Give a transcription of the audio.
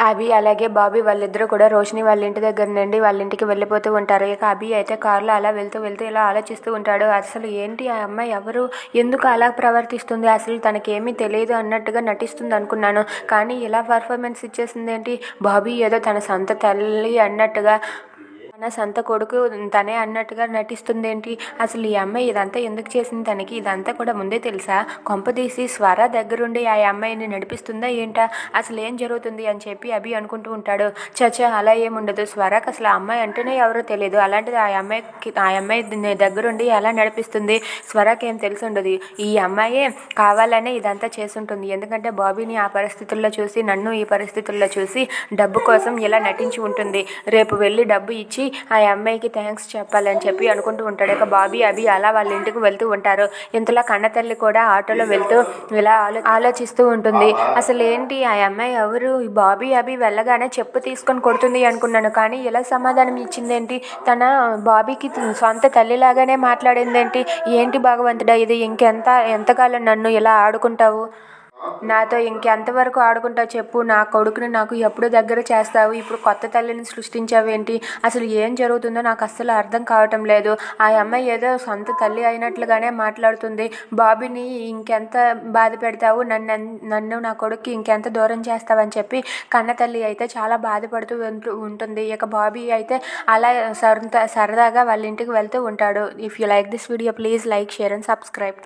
అభి అలాగే బాబీ వాళ్ళిద్దరూ కూడా రోషిని వాళ్ళ ఇంటి దగ్గర నుండి వాళ్ళ ఇంటికి వెళ్ళిపోతూ ఉంటారు. ఇక అభి అయితే కారులో అలా వెళ్తూ వెళ్తూ ఇలా ఆలోచిస్తూ ఉంటాడు. అసలు ఏంటి ఆ అమ్మాయి ఎవరు, ఎందుకు అలా ప్రవర్తిస్తుంది, అసలు తనకేమీ తెలియదు అన్నట్టుగా నటిస్తుంది అనుకున్నాను. కానీ ఇలా పర్ఫార్మెన్స్ ఇచ్చేసింది ఏంటి, బాబీ ఏదో తన సొంత తల్లి అన్నట్టుగా, తన సొంత కొడుకు తనే అన్నట్టుగా నటిస్తుందేంటి, అసలు ఈ అమ్మాయి ఇదంతా ఎందుకు చేసింది, తనకి ఇదంతా కూడా ముందే తెలుసా, కొంపదీసి స్వర దగ్గరుండి ఆ అమ్మాయిని నడిపిస్తుందా ఏంటా, అసలు ఏం జరుగుతుంది అని చెప్పి అభి అనుకుంటూ ఉంటాడు. చచ్చా అలా ఏముండదు, స్వరాకి అసలు ఆ అమ్మాయి అంటేనే ఎవరో తెలియదు, అలాంటిది ఆ అమ్మాయి దగ్గరుండి ఎలా నడిపిస్తుంది, స్వరాకి ఏం తెలిసి ఉండదు, ఈ అమ్మాయే కావాలనే ఇదంతా చేసుంటుంది. ఎందుకంటే బాబీని ఆ పరిస్థితుల్లో చూసి, నన్ను ఈ పరిస్థితుల్లో చూసి డబ్బు కోసం ఇలా నటించి ఉంటుంది. రేపు వెళ్ళి డబ్బు ఇచ్చి ఆ అమ్మాయికి థ్యాంక్స్ చెప్పాలని చెప్పి అనుకుంటూ ఉంటాడు. ఇక బాబీ అభి అలా వాళ్ళ ఇంటికి వెళ్తూ ఉంటారు. ఇంతలో కన్నతల్లి కూడా ఆటోలో వెళ్తూ ఇలా ఆలోచిస్తూ ఉంటుంది. అసలు ఏంటి ఆ అమ్మాయి ఎవరు, బాబీ అభి వెళ్ళగానే చెప్పు తీసుకొని కొడుతుంది అనుకున్నాను, కానీ ఇలా సమాధానం ఇచ్చిందేంటి, తన బాబీకి సొంత తల్లిలాగానే మాట్లాడిందేంటి, ఏంటి భగవంతుడా ఇది, ఎంతకాలం నన్ను ఇలా ఆడుకుంటావు, నాతో ఇంకెంతవరకు ఆడుకుంటావు చెప్పు, నా కొడుకుని నాకు ఎప్పుడు దగ్గర చేస్తావు, ఇప్పుడు కొత్త తల్లిని సృష్టించావేంటి, అసలు ఏం జరుగుతుందో నాకు అస్సలు అర్థం కావటం లేదు, ఆ అమ్మాయి ఏదో సొంత తల్లి అయినట్లుగానే మాట్లాడుతుంది, బాబీని ఇంకెంత బాధ పెడతావు, నన్ను నా కొడుక్కి ఇంకెంత దూరం చేస్తావని చెప్పి కన్న తల్లి అయితే చాలా బాధపడుతూ ఉంటుంది. ఇక బాబీ అయితే అలా సరదాగా వాళ్ళ ఇంటికి వెళ్తూ ఉంటాడు. If you like this video please like, share and subscribe.